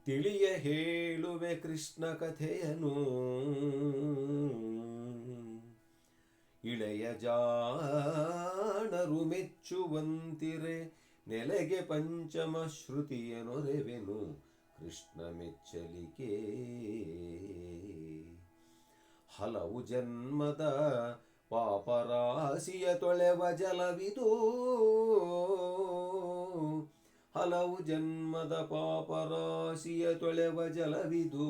ತಿಳಿಯ ಹೇಳುವೆ ಕೃಷ್ಣ ಕಥೆಯನು, ಇಳೆಯ ಜಾಣರು ಮೆಚ್ಚುವಂತಿರೆ ನೆಲೆಗೆ ಪಂಚಮ ಶ್ರುತಿಯ ನೊರೆವೆನು ಕೃಷ್ಣ ಮೆಚ್ಚಲಿಕೆ. ಹಲವು ಜನ್ಮದ ಪಾಪರಾಶಿಯ ತೊಳೆವ ಜಲವಿದು, ಹಲವು ಜನ್ಮದ ಪಾಪರಾಶಿಯ ತೊಳೆವ ಜಲವಿದು,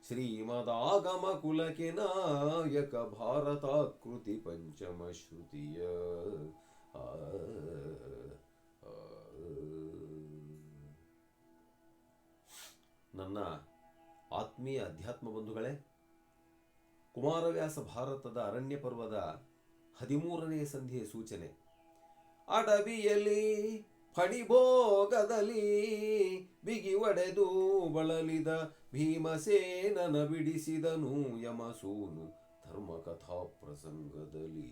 ಶ್ರೀಮದಾಗಮ ಕುಲಕ್ಕೆ ನಾಯಕ ಭಾರತಾಕೃತಿ ಪಂಚಮ ಶ್ರುತಿಯ. ನನ್ನ ಆತ್ಮೀಯ ಅಧ್ಯಾತ್ಮ ಬಂಧುಗಳೇ, ಕುಮಾರವ್ಯಾಸ ಭಾರತದ ಅರಣ್ಯ ಪರ್ವದ 13ನೇ ಸಂಧಿಯ ಸೂಚನೆ. ಅಡವಿಯಲ್ಲಿ ಫಣಿಭೋಗದಲ್ಲಿ ಬಿಗಿ ಒಡೆದು ಬಳಲಿದ ಭೀಮಸೇನನ ಬಿಡಿಸಿದನು ಯಮಸೂನು ಧರ್ಮಕಥಾ ಪ್ರಸಂಗದಲ್ಲಿ,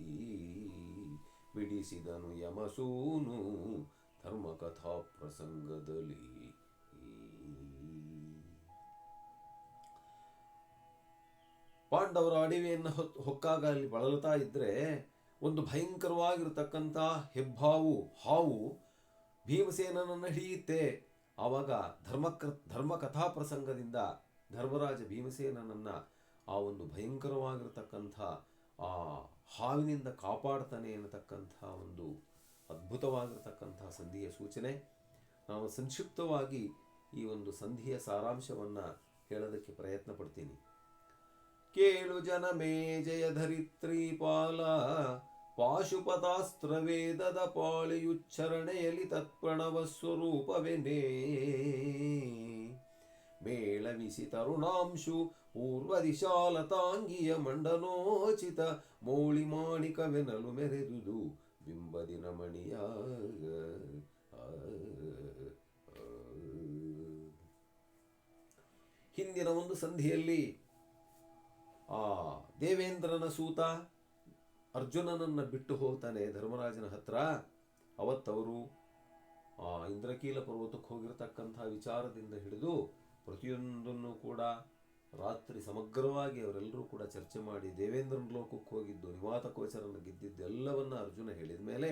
ಬಿಡಿಸಿದನು ಯಮಸೂನು ಧರ್ಮಕಥಾ ಪ್ರಸಂಗದಲ್ಲಿ. ಪಾಂಡವರ ಅಡವಿಯನ್ನು ಹೊಕ್ಕಾಗ ಅಲ್ಲಿ ಬಳಲುತ್ತಾ ಇದ್ರೆ ಒಂದು ಭಯಂಕರವಾಗಿರತಕ್ಕಂಥ ಹೆಬ್ಬಾವು ಹಾವು ಭೀಮಸೇನನನ್ನು ಹಿಡಿಯುತ್ತೆ. ಆವಾಗ ಧರ್ಮಕಥಾ ಪ್ರಸಂಗದಿಂದ ಧರ್ಮರಾಜ ಭೀಮಸೇನನನ್ನು ಆ ಒಂದು ಭಯಂಕರವಾಗಿರತಕ್ಕಂಥ ಆ ಹಾವಿನಿಂದ ಕಾಪಾಡ್ತಾನೆ ಅನ್ನತಕ್ಕಂಥ ಒಂದು ಅದ್ಭುತವಾಗಿರತಕ್ಕಂಥ ಸಂಧಿಯ ಸೂಚನೆ. ನಾವು ಸಂಕ್ಷಿಪ್ತವಾಗಿ ಈ ಒಂದು ಸಂಧಿಯ ಸಾರಾಂಶವನ್ನು ಹೇಳೋದಕ್ಕೆ ಪ್ರಯತ್ನ ಪಡ್ತೀನಿ. ಕೇಳು ಜನಮೇ ಜಯ ಧರಿತ್ರಿ ಪಾಲ, ಪಾಶುಪತಾಸ್ತ್ರ ವೇದದ ಪಾಳಿಯುಚ್ಚರಣೆಯಲ್ಲಿ ತತ್ಪ್ರಣವ ಸ್ವರೂಪವೆನೇ. ಮೇಳವಿಸಿ ತರುಣಾಂಶು ಪೂರ್ವ ದಿಶಾಲತಾಂಗಿಯ ಮಂಡನೋಚಿತ ಮೌಳಿ ಮಾಣಿಕವೆನಲು ಮೆರೆದುದು ಬಿಂಬದಿನ ಮಣಿಯ. ಹಿಂದಿನ ಒಂದು ಸಂಧಿಯಲ್ಲಿ ಆ ದೇವೇಂದ್ರನ ಸೂತ ಅರ್ಜುನನನ್ನು ಬಿಟ್ಟು ಹೋಗ್ತಾನೆ ಧರ್ಮರಾಜನ ಹತ್ರ. ಅವತ್ತವರು ಆ ಇಂದ್ರಕೀಲ ಪರ್ವತಕ್ಕೆ ಹೋಗಿರತಕ್ಕಂಥ ವಿಚಾರದಿಂದ ಹಿಡಿದು ಪ್ರತಿಯೊಂದನ್ನು ಕೂಡ ರಾತ್ರಿ ಸಮಗ್ರವಾಗಿ ಅವರೆಲ್ಲರೂ ಕೂಡ ಚರ್ಚೆ ಮಾಡಿ ದೇವೇಂದ್ರನ ಲೋಕಕ್ಕೆ ಹೋಗಿದ್ದು, ನಿವಾತಕೋಚರನ್ನು ಗೆದ್ದಿದ್ದು ಎಲ್ಲವನ್ನ ಅರ್ಜುನ ಹೇಳಿದ ಮೇಲೆ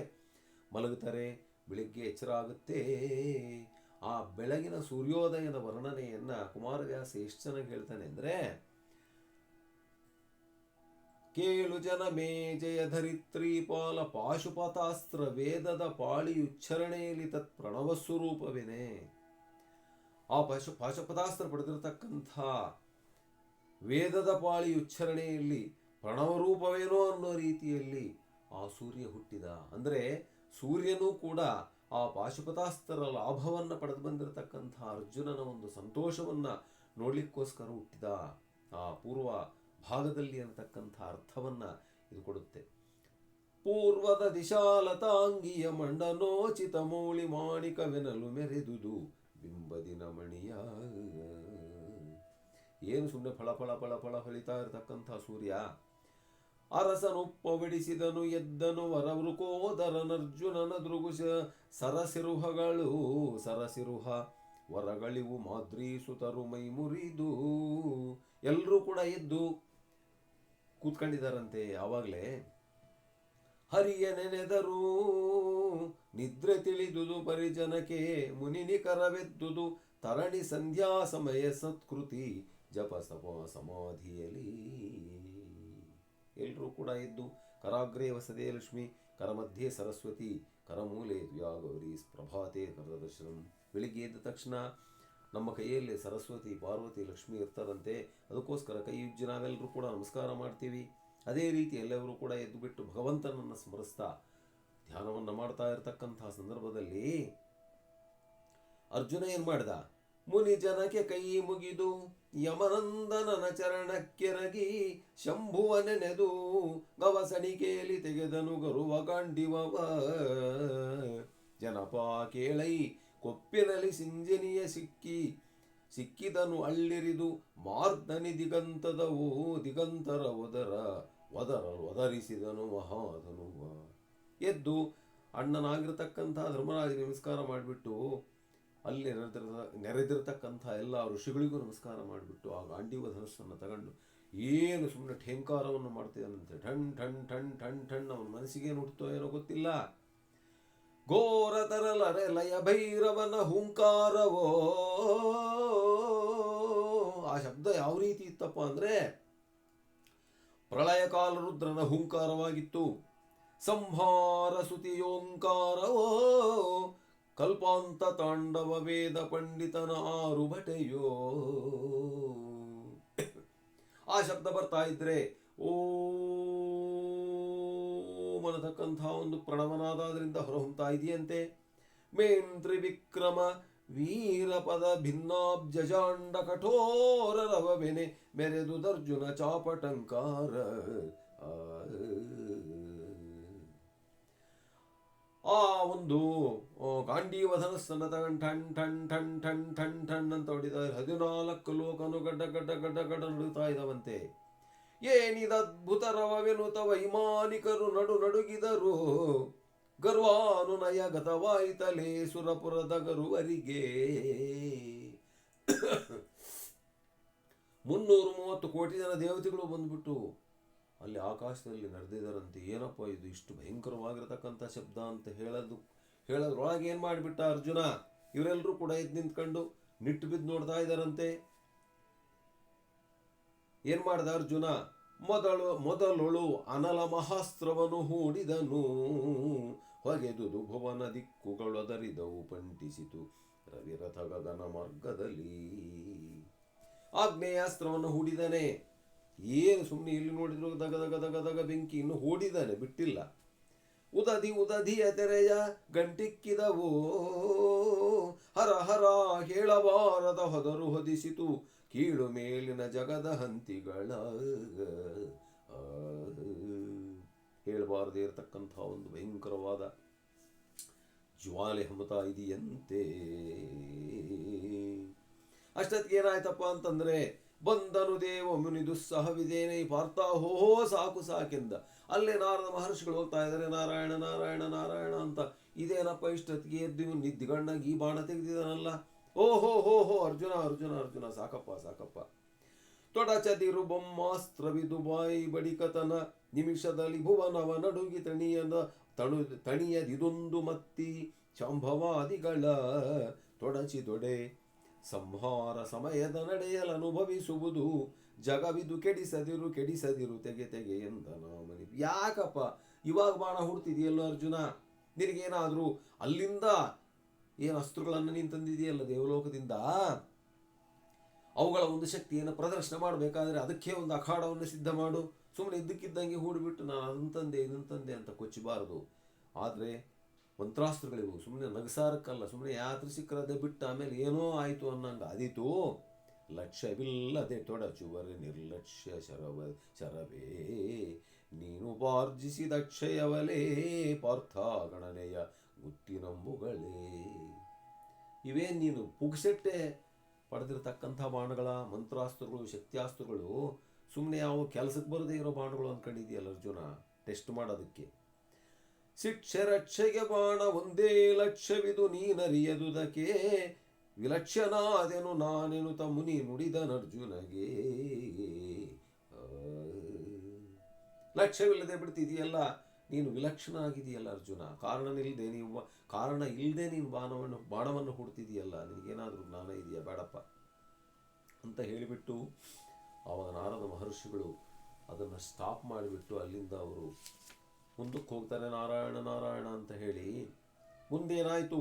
ಮಲಗುತ್ತಾರೆ. ಬೆಳಿಗ್ಗೆ ಎಚ್ಚರ ಆಗುತ್ತೆ. ಆ ಬೆಳಗಿನ ಸೂರ್ಯೋದಯದ ವರ್ಣನೆಯನ್ನು ಕುಮಾರವ್ಯಾಸ ಎಷ್ಟು ಚೆನ್ನಾಗಿ ಹೇಳ್ತಾನೆ ಅಂದರೆ, ಕೇಳು ಜನಮೇ ಜಯ ಧರಿತ್ರಿ ಪಾಲ, ಪಾಶುಪತಾಸ್ತ್ರ ವೇದದ ಪಾಳಿಯುಚ್ಚರಣೆಯಲ್ಲಿ ತತ್ ಪ್ರಣವ ಸ್ವರೂಪವೇನೆ. ಆ ಪಾಶುಪತಾಸ್ತ್ರ ಪಡೆದಿರತಕ್ಕಂಥ ವೇದದ ಪಾಳಿ ಉಚ್ಚರಣೆಯಲ್ಲಿ ಪ್ರಣವ ರೂಪವೇನೋ ಅನ್ನೋ ರೀತಿಯಲ್ಲಿ ಆ ಸೂರ್ಯ ಹುಟ್ಟಿದ. ಅಂದರೆ ಸೂರ್ಯನೂ ಕೂಡ ಆ ಪಾಶುಪತಾಸ್ತ್ರ ಲಾಭವನ್ನು ಪಡೆದು ಬಂದಿರತಕ್ಕಂಥ ಅರ್ಜುನನ ಒಂದು ಸಂತೋಷವನ್ನು ನೋಡಲಿಕ್ಕೋಸ್ಕರ ಹುಟ್ಟಿದ. ಆ ಪೂರ್ವ ಭಾಗದಲ್ಲಿ ಅನ್ನತಕ್ಕಂಥ ಅರ್ಥವನ್ನು ಇದು ಕೊಡುತ್ತೆ. ಪೂರ್ವದ ದಿಶಾಲತಾಂಗಿಯ ಮಂಡನೋಚಿತ ಮೌಳಿ ಮಾಣಿಕವೆನಲು ಮೆರೆದುದು ಬಿಂಬದಿನ ಮಣಿಯ. ಏನು ಸುಮ್ಮನೆ ಫಳ ಫಳ ಫಳ ಫಳ ಹೊಳಿತಾ ಇರತಕ್ಕಂಥ ಸೂರ್ಯ. ಅರಸನುಪ್ಪವಿಡಿಸಿದನು ಎದ್ದನು ವರವೃಕೋದರನರ್ಜುನನ ದೃಗುಶ ಸರಸಿರುಹಗಳು ಸರಸಿರುಹ ವರಗಳಿವು ಮಾದ್ರೀಸುತರು ಮೈ ಮುರಿದು. ಎಲ್ಲರೂ ಕೂಡ ಎದ್ದು ಕೂತ್ಕೊಂಡಿದ್ದಾರಂತೆ. ಆವಾಗಲೇ ಹರಿಯ ನೆನೆದರು ನಿದ್ರೆ ತಿಳಿದುದು ಪರಿಜನಕ್ಕೆ ಮುನಿನಿಕರವೆದ್ದುದು ತರಣಿ ಸಂಧ್ಯಾ ಸಮಯ ಸತ್ಕೃತಿ ಜಪ ಸಮಾಧಿಯಲ್ಲಿ. ಎಲ್ಲರೂ ಕೂಡ ಎದ್ದು ಕರಾಗ್ರೇ ವಸದೇ ಲಕ್ಷ್ಮಿ, ಕರಮಧ್ಯೆ ಸರಸ್ವತಿ, ಕರಮೂಲೆ ದ್ವ್ಯಾಗೌರಿ, ಪ್ರಭಾತೆ ಕರದರ್ಶನಂ. ಬೆಳಿಗ್ಗೆ ಎದ್ದ ತಕ್ಷಣ ನಮ್ಮ ಕೈಯಲ್ಲಿ ಸರಸ್ವತಿ, ಪಾರ್ವತಿ, ಲಕ್ಷ್ಮಿ ಇರ್ತಾರಂತೆ. ಅದಕ್ಕೋಸ್ಕರ ಕೈ ಉಜ್ಜಿ ನಾವೆಲ್ಲರೂ ಕೂಡ ನಮಸ್ಕಾರ ಮಾಡ್ತೀವಿ. ಅದೇ ರೀತಿ ಎಲ್ಲರೂ ಕೂಡ ಎದ್ದು ಬಿಟ್ಟು ಭಗವಂತನನ್ನು ಸ್ಮರಿಸ್ತಾ ಧ್ಯಾನವನ್ನು ಮಾಡ್ತಾ ಇರತಕ್ಕಂಥ ಸಂದರ್ಭದಲ್ಲಿ ಅರ್ಜುನ ಏನು ಮಾಡ್ದ? ಮುನಿ ಜನಕ್ಕೆ ಕೈ ಮುಗಿದು ಯಮನಂದನನ ಚರಣಕ್ಕೆರಗಿ ಶಂಭುವ ನೆನೆದು ಗವಸಣಿಕೆಯಲ್ಲಿ ತೆಗೆದನು ಗರುವ ಗಾಂಡಿವವ. ಜನಪಾ ಕೇಳೈ ಕೊಪ್ಪಿನಲ್ಲಿ ಸಿಂಜನಿಯ ಸಿಕ್ಕಿದನು ಅಳ್ಳಿರಿದು ಮಾರ್ದನಿ ದಿಗಂತದವು ದಿಗಂತರ ಒದರಿಸಿದನು ಮಹಾಧನುವ. ಎದ್ದು ಅಣ್ಣನಾಗಿರ್ತಕ್ಕಂಥ ಧರ್ಮರಾಜ ನಮಸ್ಕಾರ ಮಾಡಿಬಿಟ್ಟು ಅಲ್ಲಿ ನೆರೆದಿರ್ತಕ್ಕಂಥ ಎಲ್ಲ ಋಷಿಗಳಿಗೂ ನಮಸ್ಕಾರ ಮಾಡಿಬಿಟ್ಟು ಆ ಗಾಂಡೀವ ಧನಸ್ಸನ್ನು ತಗೊಂಡು ಏನು ಸುಮ್ಮನೆ ಠೇಂಕಾರವನ್ನು ಮಾಡ್ತಿದ್ದಾನಂತೆ. ಠಣ್ ಠಣ್ ಠಣ್ ಠಣ್ ಠಣ್. ಅವನ ಮನಸ್ಸಿಗೇನು ಹುಟ್ಟುತ್ತೋ ಏನೋ ಗೊತ್ತಿಲ್ಲ. ಘೋರ ತರಲರೆ ಲಯ ಭೈರವನ ಹುಂಕಾರವೋ. ಆ ಶಬ್ದ ಯಾವ ರೀತಿ ಇತ್ತಪ್ಪ ಅಂದರೆ ಪ್ರಳಯ ಕಾಲ ರುದ್ರನ ಹುಂಕಾರವಾಗಿತ್ತು. ಸಂಹಾರ ಸುತಿಯೋಂಕಾರವೋ ಕಲ್ಪಾಂತ ತಾಂಡವ ವೇದ ಪಂಡಿತನ ಆರುಭಟೆಯೋ. ಆ ಶಬ್ದ ಬರ್ತಾ ಇದ್ರೆ ಓಂ ಅನ್ನತಕ್ಕಂಥ ಒಂದು ಪ್ರಣವನಾದರಿಂದ ಹೊರಹೊಮ್ತಾ ಇದೆಯಂತೆ. ಮೇನ್ ತ್ರಿವಿಕ್ರಮ ವೀರಪದ ಭಿನ್ನಾಬ್ಜಾಂಡ ಕಠೋರ ರವವೆನೆ ಮೆರೆದುದರ್ಜುನ ಚಾಪಟಂಕಾರ. ಆ ಒಂದು ಗಾಂಡೀವ ಧನಸ್ಸನ್ನು ತಗೊಂಡು ಠಣ್ ಠಣ್ ಠಣ್ ಠಣ್ ಠಣ್ ಠಣ್ ಅಂತ ಹೊಡಿತಾರೆ. 14 ಲೋಕನು ಗಡ್ಡ ಗಡ್ಡ ಗಡ್ಡ ಗಡ್ಡ ನಡುತ್ತಾ ಇದ್ದಾವಂತೆ. ಏನಿದದ್ಭುತ ರವವೆನುತ ವೈಮಾನಿಕರು ನಡುಗಿದರು. ಗರ್ವಾನುನಯ ಗತವಾಯಿತಲೇ ಸುರಪುರದ ಗರುವರಿಗೆ. 330 ಕೋಟಿ ಜನ ದೇವತೆಗಳು ಬಂದ್ಬಿಟ್ಟು ಅಲ್ಲಿ ಆಕಾಶದಲ್ಲಿ ನಡೆದಿದ್ದಾರಂತೆ. ಏನಪ್ಪ ಇದು ಇಷ್ಟು ಭಯಂಕರವಾಗಿರತಕ್ಕಂಥ ಶಬ್ದ ಅಂತ ಹೇಳೋದ್ರೊಳಗೆ ಏನು ಮಾಡಿಬಿಟ್ಟ ಅರ್ಜುನ. ಇವರೆಲ್ಲರೂ ಕೂಡ ಎದ್ದು ನಿಂತ್ಕೊಂಡು ನಿಟ್ಟು ಬಿದ್ದು ನೋಡ್ತಾ ಇದ್ದಾರಂತೆ. ಏನ್ ಮಾಡ್ದ ಅರ್ಜುನ? ಮೊದಲೊಳು ಅನಲ ಮಹಾಸ್ತ್ರವನ್ನು ಹೂಡಿದನು. ಹೊಗೆದುದು ಭುವನ ದಿಕ್ಕುಗಳೊದರಿದವು ಪಂಟಿಸಿತು ರವಿರಥ ಗಗನ ಮಾರ್ಗದಲ್ಲಿ. ಆಗ್ನೇಯಾಸ್ತ್ರವನ್ನು ಹೂಡಿದನೆ. ಏನು ಸುಮ್ಮನೆ ಇಲ್ಲಿ ನೋಡಿದ್ರು ದಗ ದಗ ದಗ ದಗ ಬೆಂಕಿ ಇನ್ನು ಹೂಡಿದಾನೆ, ಬಿಟ್ಟಿಲ್ಲ. ಉದಧಿಯ ತೆರೆಯ ಗಂಟಿಕ್ಕಿದವು. ಹರ ಹರ ಹೇಳಬಾರದ ಹೊದರು ಹೊದಿಸಿತು ಕೀಳು ಮೇಲಿನ ಜಗದ ಹಂತಿಗಳ. ಹೇಳಬಾರದೇ ಇರತಕ್ಕಂಥ ಒಂದು ಭಯಂಕರವಾದ ಜ್ವಾಲೆ ಹಮ್ಮತಾ ಇದೆಯಂತೆ. ಅಷ್ಟೊತ್ತಿಗೆ ಏನಾಯ್ತಪ್ಪ ಅಂತಂದ್ರೆ ಬಂದನು ದೇವ ಮುನಿ ದುಸ್ಸಹವಿದೇನೆ ಪಾರ್ಥ ಹೋ ಸಾಕು ಸಾಕೆಂದ. ಅಲ್ಲೇ ನಾರದ ಮಹರ್ಷಿಗಳು ಹೋಗ್ತಾ ಇದ್ದಾರೆ, ನಾರಾಯಣ ನಾರಾಯಣ ನಾರಾಯಣ ಅಂತ. ಇದೇನಪ್ಪ ಇಷ್ಟೊತ್ತಿಗೆ ಎದ್ದು ನಿದ್ದಿಗಣ್ಣಾಗಿ ಈ ಬಾಣ ತೆಗೆದಿದ್ದಾನಲ್ಲ. ಓಹೋ ಹೋ ಹೋ ಅರ್ಜುನ ಅರ್ಜುನ ಅರ್ಜುನ ಸಾಕಪ್ಪ ಸಾಕಪ್ಪ. ತೊಡಚದಿರು ಬೊಮ್ಮಾಸ್ತ್ರವಿದು ಬಾಯಿ ಬಡಿಕತನ ನಿಮಿಷದಲ್ಲಿ ಭುವನವ ನಡುಗಿ ತಣಿಯದಿದೊಂದು ಮತ್ತಿ ಶಾಂಭವಾದಿಗಳ ತೊಡಚಿ ಸಂಹಾರ ಸಮಯದ ನಡೆಯಲನುಭವಿಸುವುದು ಜಗವಿದು ಕೆಡಿಸದಿರು ತೆಗೆ ಎಂದ ನಾಮನಿ. ಯಾಕಪ್ಪ ಇವಾಗ ಬಾಣ ಹುಡ್ತಿದೆಯಲ್ಲ ಅರ್ಜುನ, ನಿನಗೇನಾದರೂ ಅಲ್ಲಿಂದ ಏನು ಅಸ್ತ್ರಗಳನ್ನು ನೀನು ತಂದಿದೆಯಲ್ಲ ದೇವಲೋಕದಿಂದ, ಅವುಗಳ ಒಂದು ಶಕ್ತಿಯನ್ನು ಪ್ರದರ್ಶನ ಮಾಡಬೇಕಾದ್ರೆ ಅದಕ್ಕೆ ಒಂದು ಅಖಾಡವನ್ನು ಸಿದ್ಧ ಮಾಡು. ಸುಮ್ಮನೆ ಇದ್ದಕ್ಕಿದ್ದಂಗೆ ಹೂಡಿಬಿಟ್ಟು ನಾನು ಅದನ್ನು ತಂದೆ ಅಂತ ಕೊಚ್ಚಬಾರದು. ಆದರೆ ಮಂತ್ರಾಸ್ತ್ರಗಳಿವು, ಸುಮ್ಮನೆ ನಗಸಾರಕ್ಕಲ್ಲ, ಸುಮ್ಮನೆ ಯಾತ್ರೆ ಸಿಕ್ಕರದೆ ಬಿಟ್ಟು ಆಮೇಲೆ ಏನೋ ಆಯಿತು ಅನ್ನಂಗೆ ಆದೀತು. ಲಕ್ಷ್ಯವಿಲ್ಲದೆ ತೊಡಚುವರೆ ನಿರ್ಲಕ್ಷ್ಯ ಶರವೇ ನೀನು ಬಾರ್ಜಿಸಿದ ಅಕ್ಷಯವಲೇ ಪಾರ್ಥ ಗಣನೆಯ ಗುತ್ತಿನಂಬುಗಳೇ. ಇವೇ ನೀನು ಪುಗ್ಸೆಟ್ಟೆ ಪಡೆದಿರತಕ್ಕಂಥ ಬಾಣಗಳ ಮಂತ್ರಾಸ್ತ್ರಗಳು ಶಕ್ತಿಯಾಸ್ತ್ರಗಳು ಸುಮ್ಮನೆ ಯಾವ ಕೆಲಸಕ್ಕೆ ಬರದೇ ಇರೋ ಬಾಣಗಳು ಅಂದ್ಕೊಂಡಿದೆಯಲ್ಲ ಅರ್ಜುನ, ಟೆಸ್ಟ್ ಮಾಡೋದಕ್ಕೆ. ಶಿಕ್ಷೆ ರಕ್ಷೆಗೆ ಬಾಣ ಒಂದೇ ಲಕ್ಷ್ಯವಿದು ನೀನರಿಯದುದಕ್ಕೆ ವಿಲಕ್ಷಣಾದೆನು ನಾನೆನುತ ಮುನಿ ನುಡಿದನರ್ಜುನಗೆ. ಲಕ್ಷ್ಯವಿಲ್ಲದೆ ಬಿಡ್ತಿದೆಯಲ್ಲ ನೀನು, ವಿಲಕ್ಷಣ ಆಗಿದೆಯಲ್ಲ ಅರ್ಜುನ. ಕಾರಣ ಇಲ್ಲದೆ ನೀನು ಬಾಣವನ್ನು ಹುಡ್ತಿದೆಯಲ್ಲ, ನಿನಗೇನಾದರೂ ಜ್ಞಾನ ಇದೆಯಾ? ಬೇಡಪ್ಪ ಅಂತ ಹೇಳಿಬಿಟ್ಟು ಆವಾಗ ನಾರದ ಮಹರ್ಷಿಗಳು ಅದನ್ನು ಸ್ಟಾಪ್ ಮಾಡಿಬಿಟ್ಟು ಅಲ್ಲಿಂದ ಅವರು ಮುಂದಕ್ಕೆ ಹೋಗ್ತಾರೆ. ನಾರಾಯಣ ನಾರಾಯಣ ಅಂತ ಹೇಳಿ ಮುಂದೇನಾಯಿತು?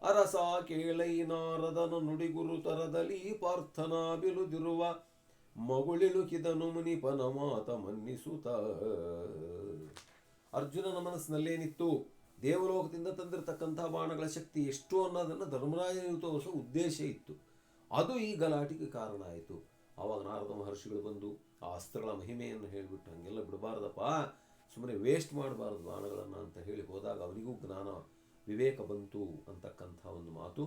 ಅರಸ ಕೇಳೈ ನಾರದನ ನುಡಿಗುರು ತರದಲ್ಲಿ ಪಾರ್ಥನ ಬಿಲುದಿರುವ ಮಗುಳಿಳುಕಿದನು ಮುನಿಪನ ಮಾತ ಮನ್ನಿಸುತ್ತ. ಅರ್ಜುನನ ಮನಸ್ಸಿನಲ್ಲೇನಿತ್ತು? ದೇವಲೋಕದಿಂದ ತಂದಿರತಕ್ಕಂಥ ಬಾಣಗಳ ಶಕ್ತಿ ಎಷ್ಟು ಅನ್ನೋದನ್ನು ಧರ್ಮರಾಜನಿಗೆ ತೋರಿಸೋ ಉದ್ದೇಶ ಇತ್ತು. ಅದು ಈ ಗಲಾಟಿಗೆ ಕಾರಣ ಆಯಿತು. ಆವಾಗ ನಾರದ ಮಹರ್ಷಿಗಳು ಬಂದು ಆ ಅಸ್ತ್ರಗಳ ಮಹಿಮೆಯನ್ನು ಹೇಳಿಬಿಟ್ಟು ಹಂಗೆಲ್ಲ ಬಿಡಬಾರ್ದಪ್ಪ, ಸುಮ್ಮನೆ ವೇಸ್ಟ್ ಮಾಡಬಾರ್ದು ಬಾಣಗಳನ್ನು ಅಂತ ಹೇಳಿ ಹೋದಾಗ ಅವನಿಗೂ ಜ್ಞಾನ ವಿವೇಕ ಬಂತು ಅಂತಕ್ಕಂಥ ಒಂದು ಮಾತು.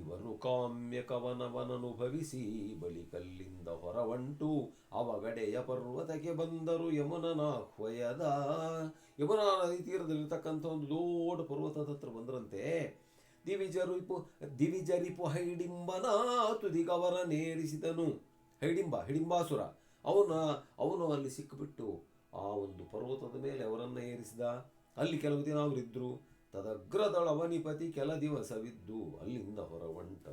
ಇವನು ಕಾಮ್ಯ ಕವನವನನುಭವಿಸಿ ಬಳಿಕಲ್ಲಿಂದ ಹೊರವಂಟು ಅವಗಡೆಯ ಪರ್ವತಕ್ಕೆ ಬಂದರು ಯಮುನನಾಹ್ವಯದ. ಯಮುನಾ ನದಿ ತೀರದಲ್ಲಿರ್ತಕ್ಕಂಥ ಒಂದು ದೊಡ್ಡ ಪರ್ವತದ ಹತ್ರ ಬಂದ್ರಂತೆ. ದಿವಿಜರಿಪು ಹೈಡಿಂಬನ ತುದಿಗವರ ನೇರಿಸಿದನು. ಹಿಡಿಂಬಾಸುರ ಅವನು ಅಲ್ಲಿ ಸಿಕ್ಕಿಬಿಟ್ಟು ಆ ಒಂದು ಪರ್ವತದ ಮೇಲೆ ಅವರನ್ನು ಏರಿಸಿದ. ಅಲ್ಲಿ ಕೆಲವು ದಿನ ಅವರಿದ್ರು. ತದಗ್ರದಳವನಿಪತಿ ಕೆಲ ದಿವಸವಿದ್ದು ಅಲ್ಲಿಂದ ಹೊರವಂಟ.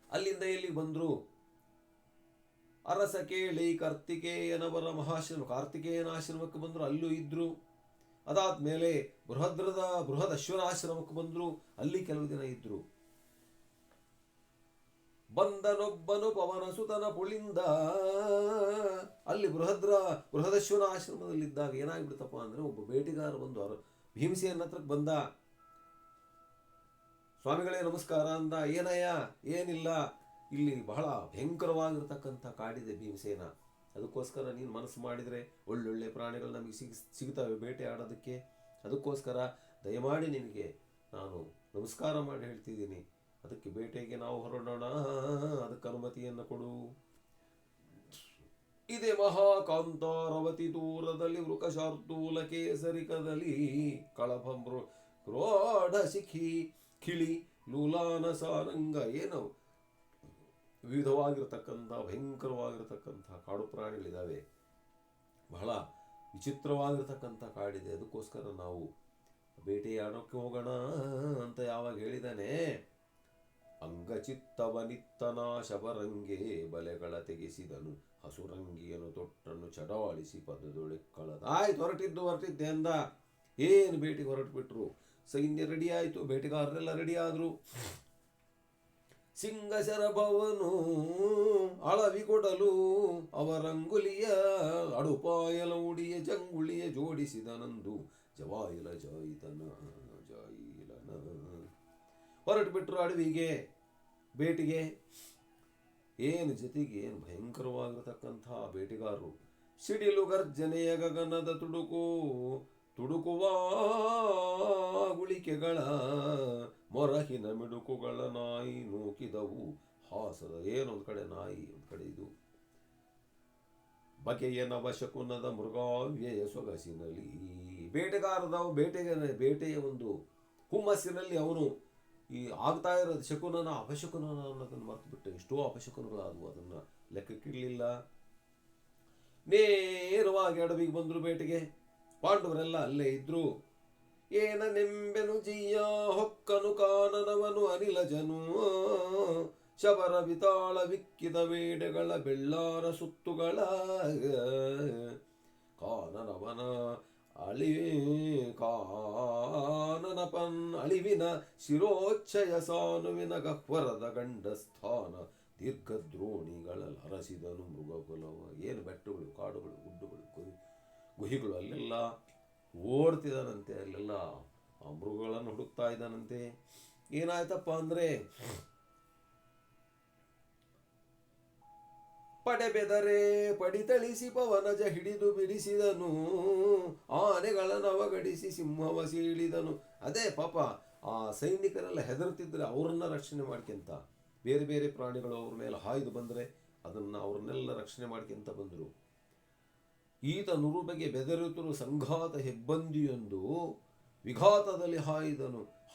ಅಲ್ಲಿಂದ ಎಲ್ಲಿ ಬಂದ್ರು? ಅರಸ ಕೇಳಿ ಕಾರ್ತಿಕೇಯನವರ ಕಾರ್ತಿಕೇಯನ ಆಶ್ರಮಕ್ಕೆ ಬಂದರು, ಅಲ್ಲೂ ಇದ್ರು. ಅದಾದ್ಮೇಲೆ ಬೃಹದಶ್ವರಾಶ್ರಮಕ್ಕೆ ಬಂದ್ರು, ಅಲ್ಲಿ ಕೆಲವು ದಿನ ಇದ್ರು. ಬಂದನೊಬ್ಬನು ಪವನ ಸುತನ ಪುಳಿಂದ. ಅಲ್ಲಿ ಬೃಹದಶ್ವರ ಆಶ್ರಮದಲ್ಲಿದ್ದಾಗ ಏನಾಗ್ಬಿಡ್ತಪ್ಪ ಅಂದ್ರೆ, ಒಬ್ಬ ಬೇಟೆಗಾರ ಬಂದು ಭೀಮಸೇನ ಹತ್ರಕ್ಕೆ ಬಂದ. ಸ್ವಾಮಿಗಳೇ ನಮಸ್ಕಾರ ಅಂದ. ಏನಯ್ಯ? ಏನಿಲ್ಲ, ಇಲ್ಲಿ ಬಹಳ ಭಯಂಕರವಾಗಿರ್ತಕ್ಕಂಥ ಕಾಡಿದೆ ಭೀಮಸೇನ. ಅದಕ್ಕೋಸ್ಕರ ನೀನು ಮನಸ್ಸು ಮಾಡಿದರೆ ಒಳ್ಳೊಳ್ಳೆ ಪ್ರಾಣಿಗಳು ನಮಗೆ ಸಿಗ್ತವೆ ಬೇಟೆ ಆಡೋದಕ್ಕೆ. ಅದಕ್ಕೋಸ್ಕರ ದಯಮಾಡಿ ನಿನಗೆ ನಾನು ನಮಸ್ಕಾರ ಮಾಡಿ ಹೇಳ್ತಿದ್ದೀನಿ. ಅದಕ್ಕೆ ಬೇಟೆಗೆ ನಾವು ಹೊರಡೋಣ, ಅದಕ್ಕೆ ಅನುಮತಿಯನ್ನು ಕೊಡು. ಇದೇ ಮಹಾಕಾಂತಾರವತಿ ದೂರದಲ್ಲಿ ವೃಕಶಾರ್ದೂಲ ಕೇಸರಿಕದಲ್ಲಿ ಕಳಭ ಕ್ರೋಢ ಶಿಖಿ ಕಿಳಿ ಲೂಲಾನ ಸಾರಂಗ. ಏನು ವಿವಿಧವಾಗಿರ್ತಕ್ಕಂಥ ಭಯಂಕರವಾಗಿರ್ತಕ್ಕಂಥ ಕಾಡು ಪ್ರಾಣಿಗಳಿದ್ದಾವೆ. ಬಹಳ ವಿಚಿತ್ರವಾಗಿರ್ತಕ್ಕಂಥ ಕಾಡಿದೆ. ಅದಕ್ಕೋಸ್ಕರ ನಾವು ಬೇಟೆಯಾಡೋಕ್ಕೆ ಹೋಗೋಣ ಅಂತ ಯಾವಾಗ ಹೇಳಿದಾನೆ, ಅಂಗಚಿತ್ತವನಿತ್ತನ ಶಬರಂಗೆ ಬಲೆಗಳ ತೆಗೆಸಿದನು. ಹಸುರಂಗಿಯನು ತೊಟ್ಟನ್ನು ಚಡಾಳಿಸಿ ಪದದೊಳೆಕ್ಕಳದ. ಆಯ್ತು, ಹೊರಟಿದ್ದೆ ಅಂದ. ಏನು ಬೇಟೆಗೆ ಹೊರಟುಬಿಟ್ರು. ಸೈನ್ಯ ರೆಡಿ ಆಯಿತು, ಬೇಟೆಗಾರರೆಲ್ಲ ರೆಡಿ ಆದರು. ಸಿಂಗಶರಭವನು ಅಳವಿ ಕೊಡಲು ಅವರಂಗುಲಿಯ ಅಡುಪಾಯಲ ಉಡಿಯ ಜಂಗುಳಿಯ ಜೋಡಿಸಿದನಂದು ಜವಾಯಿಲ ಜಾಯಿತನ ಜಾಯಿಲನ. ಹೊರಟು ಬಿಟ್ರು ಅಡವಿಗೆ ಬೇಟೆಗೆ. ಏನು ಜೊತೆಗೆ ಏನು ಭಯಂಕರವಾಗಿರತಕ್ಕಂಥ ಬೇಟೆಗಾರರು. ಸಿಡಿಲು ಗರ್ಜನೆಯ ಗಗನದ ತುಡುಕುವ ಗುಳಿಕೆಗಳ ಮೊರಹಿನ ಮಿಡುಕುಗಳ ನಾಯಿ ನೂಕಿದವು ಹಾಸದ. ಏನೊಂದು ಕಡೆ ನಾಯಿ, ಒಂದು ಕಡೆ ಇದು. ಬಗೆಯ ನವಶಕುನದ ಮೃಗಾವ್ಯಯ ಸೊಗಸಿನಲ್ಲಿ ಬೇಟೆಯ ಒಂದು ಹುಮ್ಮಸ್ಸಿನಲ್ಲಿ ಅವನು ಈ ಆಗ್ತಾ ಇರೋದು ಶಕುನನ ಅಪಶಕುನನ ಅನ್ನೋದನ್ನು ಮರ್ತು ಬಿಟ್ಟು ಎಷ್ಟೋ ಅಪಶಕುನಗಳಾದವು, ಅದನ್ನು ಲೆಕ್ಕಕ್ಕಿಡಲಿಲ್ಲ. ನೇರವಾಗಿ ಅಡವಿಗೆ ಬಂದರು ಬೇಟೆಗೆ. ಪಾಂಡವರೆಲ್ಲ ಅಲ್ಲೇ ಇದ್ರು. ಏನ ನೆಂಬೆನು ಜಿಯ ಹೊಕ್ಕನು ಕಾನನವನು ಅನಿಲಜನು ಶಬರ ವಿತಾಳ ವಿಕ್ಕಿದ ಬೇಡೆಗಳ ಬೆಳ್ಳಾರ ಸುತ್ತುಗಳ ಕಾನನವನ ಅಳಿವಿನ ಶಿರೋಚ್ಛಯ ಸಾನುವಿನ ಗಹ್ವರದ ಗಂಡಸ್ಥಾನ ದೀರ್ಘದ್ರೋಣಿಗಳ ಹರಸಿದನು ಮೃಗಕುಲವ. ಏನು ಬೆಟ್ಟಗಳು, ಕಾಡುಗಳು, ಗುಡ್ಡುಗಳು, ಗುಹಿಗಳು ಅಲ್ಲೆಲ್ಲ ಓಡ್ತಿದ್ದಾನಂತೆ. ಅಲ್ಲೆಲ್ಲ ಆ ಮೃಗಗಳನ್ನು ಹುಡುಕ್ತಾ ಇದ್ದಾನಂತೆ. ಏನಾಯ್ತಪ್ಪ ಅಂದರೆ, ಪಡೆಬೆದರೆ ಪಡಿತಳಿಸಿ ಪವನಜ ಹಿಡಿದು ಬಿಡಿಸಿದನು ಆನೆಗಳ ನವಗಡಿಸಿ ಸಿಂಹವ ಸೀಳಿದನು. ಅದೇ ಪಾಪ ಆ ಸೈನಿಕರೆಲ್ಲ ಹೆದರ್ತಿದ್ರೆ ಅವ್ರನ್ನ ರಕ್ಷಣೆ ಮಾಡ್ಕೊಂತ, ಬೇರೆ ಬೇರೆ ಪ್ರಾಣಿಗಳು ಅವ್ರ ಮೇಲೆ ಹಾಯ್ದು ಬಂದರೆ ಅದನ್ನು ಅವ್ರನ್ನೆಲ್ಲ ರಕ್ಷಣೆ ಮಾಡ್ಕೊಂತ ಬಂದರು. ಈತ ನುರುಬಗೆ ಬೆದರಿತರು ಸಂಘಾತ ಹೆಬ್ಬಂದಿಯೊಂದು ವಿಘಾತದಲ್ಲಿ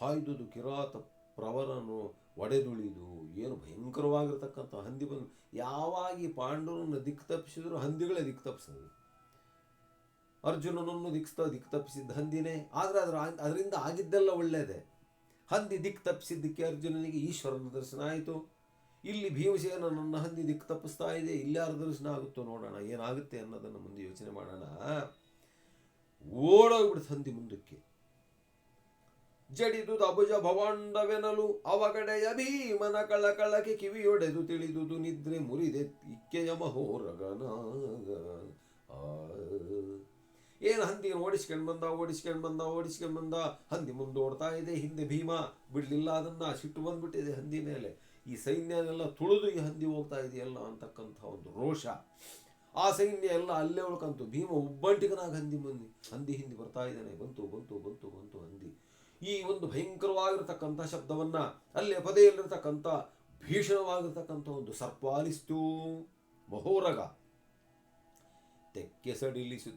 ಹಾಯ್ದುದು ಕಿರಾತ ಪ್ರವರನು ಒಡೆದುಳಿದು. ಏನು ಭಯಂಕರವಾಗಿರ್ತಕ್ಕಂಥ ಹಂದಿ ಬಂದು ಯಾವಾಗ ಈ ಪಾಂಡವರನ್ನು ದಿಕ್ಕು ತಪ್ಪಿಸಿದ್ರು ಹಂದಿಗಳೇ ದಿಕ್ಕು ತಪ್ಪಿಸೋದು. ಅರ್ಜುನನನ್ನು ದಿಕ್ಕು ತಪ್ಪಿಸಿದ್ದ ಹಂದಿನೇ. ಆದರೆ ಅದರಿಂದ ಆಗಿದ್ದೆಲ್ಲ ಒಳ್ಳೆಯದೇ. ಹಂದಿ ದಿಕ್ಕು ತಪ್ಪಿಸಿದ್ದಕ್ಕೆ ಅರ್ಜುನನಿಗೆ ಈಶ್ವರನ ದರ್ಶನ ಆಯಿತು. ಇಲ್ಲಿ ಭೀಮಸೇನ ನನ್ನ ಹಂದಿ ದಿಕ್ಕು ತಪ್ಪಿಸ್ತಾ ಇದೆ, ಇಲ್ಲಾರ ದರ್ಶನ ಆಗುತ್ತೋ ನೋಡೋಣ, ಏನಾಗುತ್ತೆ ಅನ್ನೋದನ್ನು ಮುಂದೆ ಯೋಚನೆ ಮಾಡೋಣ. ಓಡೋಗ್ಬಿಡ್ತು ಹಂದಿ ಮುಂದಕ್ಕೆ. ಜಡಿದು ಅಬುಜ ಭವಾಂಡವೆನಲು ಅವಗಡೆಯ ಭೀಮನ ಕಳಕಳಕ್ಕೆ ಕಿವಿಯೊಡೆದು ತಿಳಿದುದು ನಿದ್ರೆ ಮುರಿದೆ ಇಕ್ಕೆಯ ಮಹೋರಗನ. ಏನು ಹಂದಿ ಓಡಿಸ್ಕೊಂಡು ಬಂದ. ಹಂದಿ ಮುಂದೆ ಓಡ್ತಾ ಇದೆ, ಹಿಂದೆ ಭೀಮ ಬಿಡ್ಲಿಲ್ಲ. ಅದನ್ನ ಸಿಟ್ಟು ಬಂದ್ಬಿಟ್ಟಿದೆ ಹಂದಿ ಮೇಲೆ. ಈ ಸೈನ್ಯನೆಲ್ಲ ತುಳಿದು ಈ ಹಂದಿ ಹೋಗ್ತಾ ಇದೆಯಲ್ಲ ಅಂತಕ್ಕಂಥ ಒಂದು ರೋಷ. ಆ ಸೈನ್ಯ ಎಲ್ಲ ಅಲ್ಲೇ ಉಳ್ಕಂತು. ಭೀಮ ಒಬ್ಬಂಟಿಗನಾಗ ಹಂದಿ ಹಿಂದೆ ಬರ್ತಾ ಇದ್ದಾನೆ. ಬಂತು ಹಂದಿ. ಈ ಒಂದು ಭಯಂಕರವಾಗಿರ್ತಕ್ಕಂಥ ಶಬ್ದವನ್ನ ಅಲ್ಲೇ ಪದೆಯಲ್ಲಿರ್ತಕ್ಕಂಥ ಭೀಷಣವಾಗಿರ್ತಕ್ಕಂಥ ಒಂದು ಸರ್ಪ ಆಲಿಸ್ತು. ಮಹೋರಗ ತೆಕ್ಕೆ ಸಡಿಲಿತು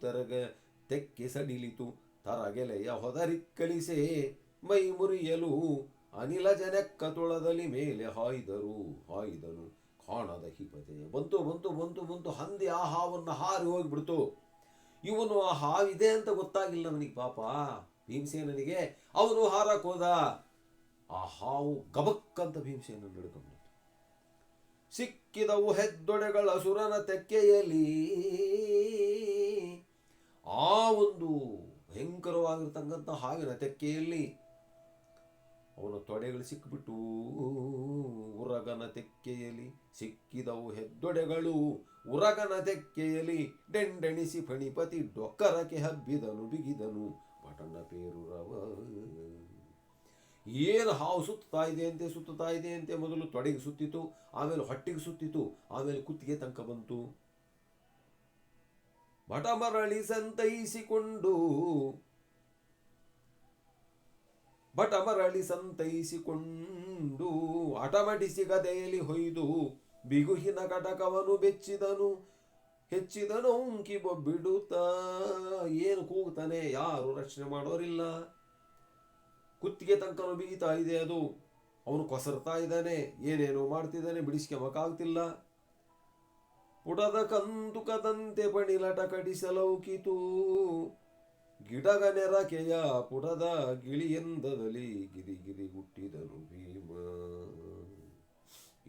ತರಗೆಲೆಯ ಹೊದರಿಕ್ಕಳಿಸೆ ಮೈ ಮುರಿಯಲು ಅನಿಲ ಜನಕ್ಕ ತುಳದಲ್ಲಿ ಮೇಲೆ ಹಾಯ್ದನು ಕಾಣದ ಹಿಪತೆ. ಬಂತು ಹಂದಿ ಆ ಹಾವನ್ನು ಹಾರಿ ಹೋಗ್ಬಿಡ್ತು. ಇವನು ಆ ಹಾವಿದೆ ಅಂತ ಗೊತ್ತಾಗಿಲ್ಲ ಅವನಿಗೆ, ಪಾಪ ಭೀಮಸೇನಿಗೆ. ಅವನು ಹಾರಕ್ ಹೋದ, ಆ ಹಾವು ಗಬಕ್ಕಂತ ಭೀಮಸೇನ ನಡ್ಕೊಂಡು ಸಿಕ್ಕಿದವು ಹೆದ್ದೊಡೆಗಳ ಸುರನ ತೆಕ್ಕೆಯಲ್ಲಿ. ಆ ಒಂದು ಭಯಂಕರವಾಗಿರ್ತಕ್ಕಂಥ ಹಾವಿನ ತೆಕ್ಕೆಯಲ್ಲಿ ಅವನ ತೊಡೆಗಳು ಸಿಕ್ಕಿಬಿಟ್ಟು, ಉರಗನ ತೆಕ್ಕೆಯಲ್ಲಿ ಸಿಕ್ಕಿದವು ಹೆದ್ದೊಡೆಗಳು ಉರಗನ ತೆಕ್ಕೆಯಲ್ಲಿ. ಡೆಂಡೆಣಿಸಿ ಫಣಿಪತಿ ಡೊಕ್ಕರಕ್ಕೆ ಹಬ್ಬಿದನು ಬಿಗಿದನು ಪಟಣ ಪೇರುರವ. ಏನು ಹಾವು ಸುತ್ತಾ ಇದೆ ಅಂತೆ. ಮೊದಲು ತೊಡೆಗೆ ಸುತ್ತಿತು, ಆಮೇಲೆ ಹೊಟ್ಟೆಗೆ ಸುತ್ತಿತು, ಆಮೇಲೆ ಕುತ್ತಿಗೆ ತನಕ ಬಂತು. ಬಟ ಮರಳಿ ಸಂತೈಸಿಕೊಂಡು ಅಟಮಡಿಸಿ ಗದೆಯಲ್ಲಿ ಹೊಯ್ದು ಬಿಗುಹಿನ ಕಟಕವನು ಹೆಚ್ಚಿದನು ಉಂಕಿ ಬೊಬ್ಬಿಡುತ್ತಾ. ಏನು ಕೂಗ್ತಾನೆ, ಯಾರು ರಕ್ಷಣೆ ಮಾಡೋರಿಲ್ಲ. ಕುತ್ತಿಗೆ ತನಕನು ಬಿಗಿತಾ ಇದೆ ಅದು. ಅವನು ಕೊಸರ್ತಾ ಇದ್ದಾನೆ, ಏನೇನೋ ಮಾಡ್ತಿದ್ದಾನೆ, ಬಿಡಿಸ್ಕೊಂಬಕ್ಕಾಗ್ತಿಲ್ಲ. ಪುಟದ ಕಂದುಕದಂತೆ ಪಣಿಲಟ ಕಡಿಸಲೌಕಿತು, ಗಿಡಗ ನೆರಕೆಯ ಪುಟದ ಗಿಳಿಯೆಂದದಲ್ಲಿ ಗಿರಿ ಹುಟ್ಟಿದನು ಭೀಮ.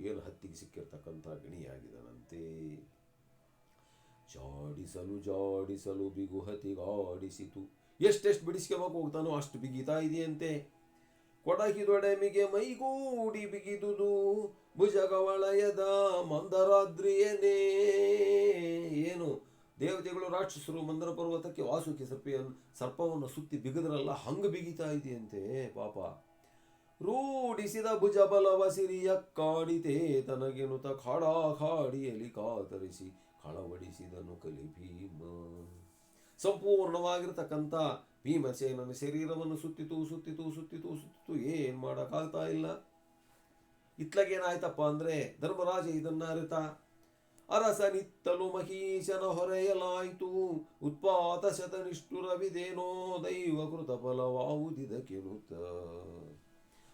ಏನು ಹತ್ತಿಗೆ ಸಿಕ್ಕಿರ್ತಕ್ಕಂಥ ಗಿಣಿಯಾಗಿದನಂತೆ. ಜಾಡಿಸಲು ಬಿಗುಹತಿಗಾಡಿಸಿತು. ಎಷ್ಟೆಷ್ಟು ಬಿಡಿಸ್ಕೊಂಬಕ್ಕೆ ಹೋಗ್ತಾನೋ ಅಷ್ಟು ಬಿಗಿತಾ ಇದೆಯಂತೆ. ಕೊಡಗಿದೊಡೆಮಿಗೆ ಮೈಗೂಡಿ ಬಿಗಿದುದು ಭುಜಗವಳಯದ ಮಂದರಾದ್ರಿಯನೇ. ಏನು ದೇವತೆಗಳು ರಾಕ್ಷಸರು ಮಂದರ ಪರ್ವತಕ್ಕೆ ವಾಸುಕಿ ಸರ್ಪವನ್ನು ಸುತ್ತಿ ಬಿಗಿದ್ರಲ್ಲ, ಹಂಗ ಬಿಗಿತಾ ಇದೆಯಂತೆ ಪಾಪ. ರೂಢಿಸಿದ ಭುಜಬಲವ ಸಿರಿಯ ಕಾಡಿತೆ ತನಗೆನುತ ಖಾಡಿಯಲ್ಲಿ ಕಾತರಿಸಿ ಕಳವಡಿಸಿದನು ಕಲಿ ಭೀಮ. ಸಂಪೂರ್ಣವಾಗಿರ್ತಕ್ಕಂಥ ಭೀಮಸೇನನ ಶರೀರವನ್ನು ಸುತ್ತಿತು. ಏನ್ ಮಾಡಕ್ಕಾಗ್ತಾ ಇಲ್ಲ. ಇತ್ಲಗೇನಾಯ್ತಪ್ಪ ಅಂದ್ರೆ, ಧರ್ಮರಾಜ ಇದನ್ನ ಅರಿತ. ಅರಸನಿತ್ತಲು ಮಹೀಶನ ಹೊರೆಯಲಾಯಿತು, ಉತ್ಪಾತ ಶತನಿಷ್ಠುರವಿದೇನೋ ದೈವ ಕೃತ ಫಲವಾವುದಿದಕ್ಕೆನುತ.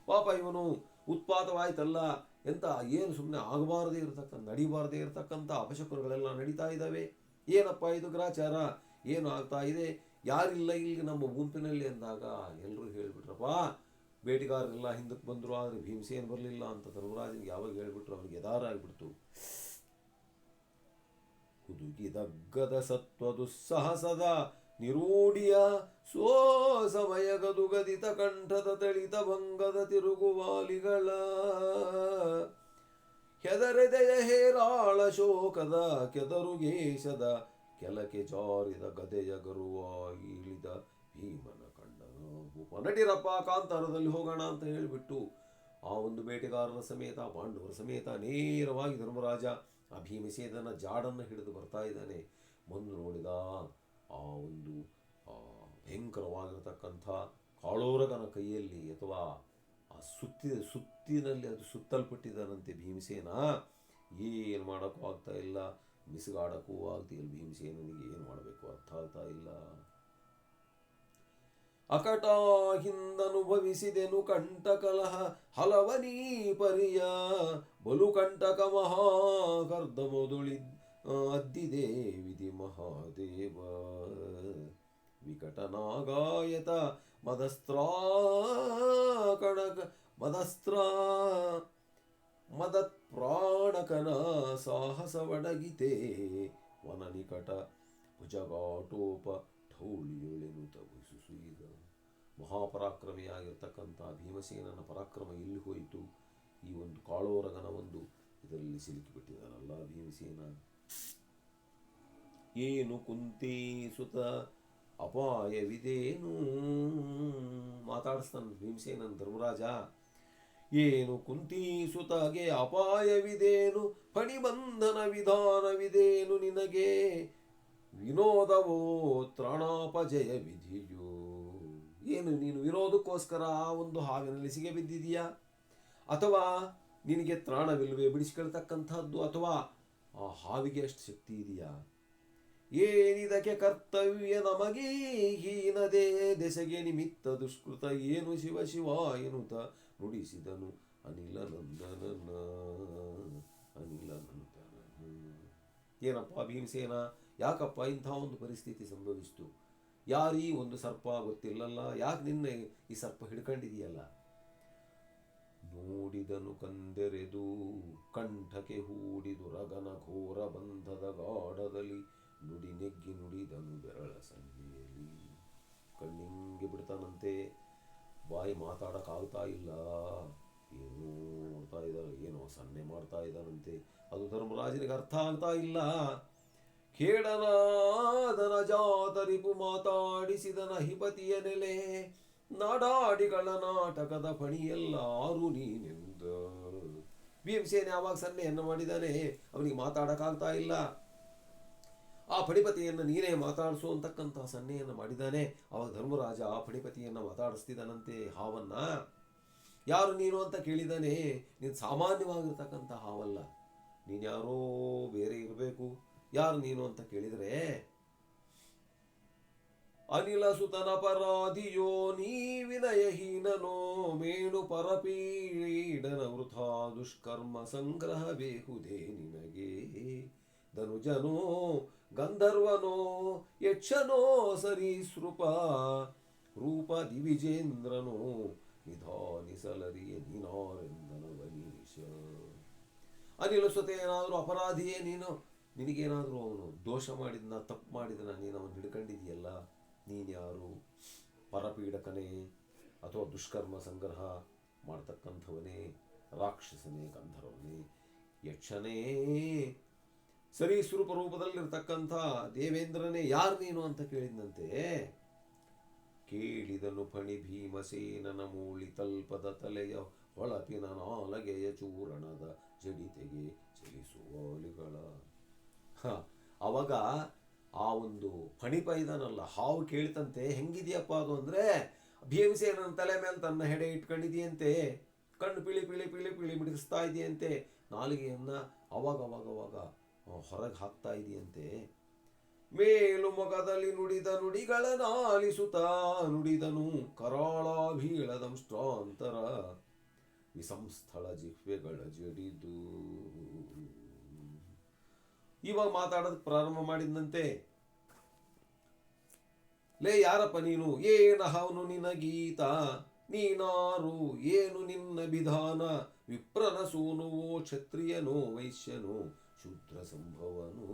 ಪಾಪ ಇವನು ಉತ್ಪಾತವಾಯ್ತಲ್ಲ, ಎಂತ ಏನು ಸುಮ್ಮನೆ ನಡಿಬಾರದೇ ಇರತಕ್ಕಂಥ ಅಪಶಕುನಗಳೆಲ್ಲ ನಡೀತಾ ಇದ್ದಾವೆ. ಏನಪ್ಪ ಇದು ಗ್ರಾಚಾರ, ಏನು ಆಗ್ತಾ ಇದೆ, ಯಾರಿಲ್ಲ ಇಲ್ಲಿ ನಮ್ಮ ಗುಂಪಿನಲ್ಲಿ ಅಂದಾಗ ಎಲ್ಲರೂ ಹೇಳ್ಬಿಟ್ರಪ್ಪ, ಬೇಟೆಗಾರರೆಲ್ಲ ಹಿಂದಕ್ಕೆ ಬಂದರು, ಆದರೆ ಭೀಮಸೇನ್ ಬರಲಿಲ್ಲ ಅಂತ ಧರ್ಮರಾಜನಿಗೆ ಯಾವಾಗ ಹೇಳ್ಬಿಟ್ರು ಅವನಿಗೆ ಎದಾರ ಆಗಿಬಿಡ್ತು. ಹುದುಗಿದಗ್ಗದ ಸತ್ವ ದುಸ್ಸಾಹಸದ ನಿರೂಢಿಯ ಸಮಯ ಗದುಗದಿತ ಕಂಠದ ತಳಿತ ಭಂಗದ ತಿರುಗುವಾಲಿಗಳ ಹೆದರೆದೆಯ ಹೇರಾಳ ಶೋಕದ ಕೆದರುಗೇಶದ ಕೆಲಕೆ ಜಾರಿದ ಗದೆಯ ಗರುವಾಗಿ ಇಳಿದ ಭೀಮನ ಕಂಡನು. ಭೂಪ ನಟಿರಪ್ಪ, ಕಾಂತಾರದಲ್ಲಿ ಹೋಗೋಣ ಅಂತ ಹೇಳಿಬಿಟ್ಟು ಆ ಒಂದು ಬೇಟೆಗಾರರ ಸಮೇತ ಪಾಂಡವರ ಸಮೇತ ನೇರವಾಗಿ ಧರ್ಮರಾಜ ಆ ಭೀಮಸೇನನ ಜಾಡನ್ನು ಹಿಡಿದು ಬರ್ತಾ ಇದ್ದಾನೆ. ಮುಂದೆ ನೋಡಿದ ಆ ಒಂದು ಭಯಂಕರವಾಗಿರತಕ್ಕಂಥ ಕಾಳೋರಗನ ಕೈಯಲ್ಲಿ ಅಥವಾ ಆ ಸುತ್ತಿನಲ್ಲಿ ಅದು ಸುತ್ತಲ್ಪಟ್ಟಿದ್ದಾನಂತೆ ಭೀಮಸೇನ. ಏನು ಮಾಡೋಕ್ಕೂ ಆಗ್ತಾ ಇಲ್ಲ, ಮಿಸುಗಾಡಕ್ಕೂ ಆಗ್ತಿಲ್ಲ ಭೀಮಸೇನಿಗೆ. ಏನು ಮಾಡಬೇಕು ಅರ್ಥ ಆಗ್ತಾ ಇಲ್ಲ. ಅಕಟ ಹಿಂದನುಭವಿಸಿದೆನು ಕಂಟಕಲಹ ಹಲವನೀ ಪರಿಯ ಬಲು ಕಂಟಕ ಮಹಾಕರ್ದಮೊದುಳಿ ಅದ್ದಿದೆ ವಿಧಿ ಮಹಾದೇವ. ವಿಕಟನಾಗಾಯತ ಮದತ್ಪ್ರಾಣಕನ ಸಾಹಸವಡಗಿತೆ ವನ ನಿಕಟ ಭುಜಗಾಟೋಪ ಠೌಳಿಯೊಳೆನು ತಗುಸುಸುಯಿದ. ಮಹಾಪರಾಕ್ರಮಿಯಾಗಿರ್ತಕ್ಕಂಥ ಭೀಮಸೇನನ ಪರಾಕ್ರಮ ಎಲ್ಲಿ ಹೋಯಿತು? ಈ ಒಂದು ಕಾಳೋರಗನ ಒಂದು ಇದರಲ್ಲಿ ಸಿಲುಕಿಬಿಟ್ಟಿದ್ದಾನಲ್ಲ ಭೀಮಸೇನ. ಏನು ಕುಂತಿ ಸುತ ಅಪಾಯವಿದೇನು ಮಾತಾಡಿಸ್ತಾನೆ ಭೀಮಸೇನನ ಧರ್ಮರಾಜ. ಏನು ಕುಂತಿ ಸುತಗೆ ಅಪಾಯವಿದೇನು, ಫಣಿಬಂಧನ ವಿಧಾನವಿದೇನು ನಿನಗೆ, ವಿನೋದವೋ ತ್ರಾಣಾಪಜಯ ವಿಧಿಯೋ. ಏನು ನೀನು ವಿರೋಧಕ್ಕೋಸ್ಕರ ಆ ಒಂದು ಹಾವಿನಲ್ಲಿ ಸಿಗೆ ಬಿದ್ದಿದೆಯಾ, ಅಥವಾ ನಿನಗೆ ತ್ರಾಣವಿಲ್ವೇ ಬಿಡಿಸ್ಕೊಳ್ತಕ್ಕಂಥದ್ದು, ಅಥವಾ ಆ ಹಾವಿಗೆ ಅಷ್ಟು ಶಕ್ತಿ ಇದೆಯಾ? ಏನಿದಕ್ಕೆ ಕರ್ತವ್ಯ ನಮಗೆ ಹೀನದೇ ದೆಸೆಗೆ ನಿಮಿತ್ತ ದುಷ್ಕೃತ ಏನು ಶಿವ ಶಿವ ಎನ್ನುತ್ತ ನುಡಿಸಿದನು ಅನಿಲನಂದನನ ಅನಿಲನಂದನನ. ಏನಪ್ಪ ಭೀಮಸೇನ, ಯಾಕಪ್ಪ ಇಂಥ ಒಂದು ಪರಿಸ್ಥಿತಿ ಸಂಭವಿಸ್ತು? ಯಾರೀ ಒಂದು ಸರ್ಪ ಗೊತ್ತಿಲ್ಲಲ್ಲ, ಯಾಕೆ ನಿನ್ನೆ ಈ ಸರ್ಪ ಹಿಡ್ಕೊಂಡಿದೆಯಲ್ಲ? ನೋಡಿದನು ಕಂದೆರೆದು ಕಂಠಕ್ಕೆ ಹೂಡಿದು ರಗನ ಘೋರ ಬಂಧದ ಗಾಢದಲ್ಲಿ ನುಡಿ ನೆಗ್ಗಿ ನುಡಿದನು ಬೆರಳ ಸನ್ನೆಯಲ್ಲಿ. ಕಣ್ಣಿಂಗೆ ಬಿಡ್ತಾನಂತೆ, ಬಾಯಿ ಮಾತಾಡೋಕ್ಕಾಗ್ತಾ ಇಲ್ಲ, ಏನೋ ನೋಡ್ತಾ ಇದ್ದಾರೆ, ಏನೋ ಸನ್ನೆ ಮಾಡ್ತಾ ಇದ್ದಾನಂತೆ. ಅದು ಧರ್ಮರಾಜನಿಗೆ ಅರ್ಥ ಆಗ್ತಾ ಇಲ್ಲ. ಖೇಡನಾದನ ಜಾತರಿಪು ಮಾತಾಡಿಸಿದನ ಹಿಪತಿಯ ನೆಲೆ, ನಾಡಾಡಿಗಳ ನಾಟಕದ ಪಣಿಯೆಲ್ಲಾರು ನೀನೆಂದ. ಭೀಮಸೇನೆ ಆವಾಗ ಸನ್ನೆಯನ್ನು ಮಾಡಿದ್ದಾನೆ, ಅವನಿಗೆ ಮಾತಾಡೋಕ್ಕಾಗ್ತಾ ಇಲ್ಲ. ಆ ಫಣಿಪತಿಯನ್ನು ನೀನೇ ಮಾತಾಡಿಸು ಅಂತಕ್ಕಂತಹ ಸನ್ನೆಯನ್ನು ಮಾಡಿದ್ದಾನೆ. ಅವಾಗ ಧರ್ಮರಾಜ ಆ ಫಣಿಪತಿಯನ್ನು ಮಾತಾಡಿಸ್ತಿದ್ದಾನಂತೆ, ಹಾವನ್ನ. ಯಾರು ನೀನು ಅಂತ ಕೇಳಿದಾನೆ. ನೀನು ಸಾಮಾನ್ಯವಾಗಿರ್ತಕ್ಕಂಥ ಹಾವಲ್ಲ, ನೀನು ಯಾರೋ ಬೇರೆ ಇರಬೇಕು. ಯಾರು ನೀನು ಅಂತ ಕೇಳಿದರೆ, ಅನಿಲ ಸುತನ ಪರಾಧಿಯೋ ನೀ ವಿನಯಹೀನನೋ ಮೇಣು ಪರಪೀಡನ ವೃಥಾ ದುಷ್ಕರ್ಮ ಸಂಗ್ರಹ ಬೇಹುದೇ ನಿನಗೆ. ಧನುಜನೋ ಗಂಧರ್ವನೋ ಯಕ್ಷನೋ ಸರೀಸೃಪ ರೂಪ ದಿವಿಜೇಂದ್ರನೋ ನಿಧಾನಿಸಲರಿಯ ನೀನಾರೆಂದನವನೀಶ. ಅನಿಲ ಸುತ ಏನಾದರೂ ಅಪರಾಧಿಯೇ ನೀನು? ನಿನಗೇನಾದರೂ ಅವನು ದೋಷ ಮಾಡಿದ್ನ, ತಪ್ಪು ಮಾಡಿದನ, ನೀನು ಅವನು ಹಿಡ್ಕೊಂಡಿದೆಯಲ್ಲ, ನೀನು ಯಾರು? ಪರಪೀಡಕನೇ ಅಥವಾ ದುಷ್ಕರ್ಮ ಸಂಗ್ರಹ ಮಾಡ್ತಕ್ಕಂಥವನೇ? ರಾಕ್ಷಸನೇ? ಗಂಧರ್ವನೇ? ಯಕ್ಷನೇ? ಸರೀಸೃಪ ರೂಪದಲ್ಲಿರ್ತಕ್ಕಂಥ ದೇವೇಂದ್ರನೇ? ಯಾರು ನೀನು ಅಂತ ಕೇಳಿದಂತೆ. ಕೇಳಿದನು ಫಣಿ ಭೀಮಸೇನನ ಮೂಳಿ ತಲ್ಪದ ತಲೆಯ ಹೊಳಪಿನ ನಾಲಗೆಯ ಚೂರಣದ ಜಡಿತೆಗೆ ಚಲಿಸುವಾಲಿಗಳ. ಅವಾಗ ಆ ಒಂದು ಫಣಿಪ ಇದನ್ನಲ್ಲ, ಹಾವು ಕೇಳ್ತಂತೆ, ಹೆಂಗಿದೆಯಪ್ಪ ಅದು ಅಂದರೆ, ಭೀಮಸೇನನ ತಲೆ ಮೇಲೆ ತನ್ನ ಹೆಡೆ ಇಟ್ಕೊಂಡಿದೆಯಂತೆ, ಕಣ್ಣು ಪಿಳಿ ಪಿಳಿ ಪಿಳಿ ಪಿಳಿ ಮಿಡಿಸ್ತಾ ಇದೆಯಂತೆ, ನಾಲಿಗೆಯನ್ನು ಅವಾಗ ಹೊರಗೆ ಹಾಕ್ತಾ ಇದೆಯಂತೆ. ಮೇಲು ಮೊಗದಲ್ಲಿ ನುಡಿದ ನುಡಿಗಳನ್ನಾಲಿಸುತ್ತ ನುಡಿದನು ಕರಾಳಾಭೀಳದಂಷ್ಟ್ರಾಂತರ ವಿಸಂಸ್ಥಳ ಜಿಹ್ವೆಗಳ ಜಡಿದು. ಇವಾಗ ಮಾತಾಡೋದಕ್ಕೆ ಪ್ರಾರಂಭ ಮಾಡಿದಂತೆ. ಲೇ ಯಾರಪ್ಪ ನೀನು? ಏನಹವನು ನಿನ್ನ ಗೀತ? ನೀನಾರು? ಏನು ನಿನ್ನ ವಿಧಾನ? ವಿಪ್ರನ ಸೂನುವೋ ಕ್ಷತ್ರಿಯನೋ ವೈಶ್ಯನೋ ಶೂದ್ರ ಸಂಭವನು?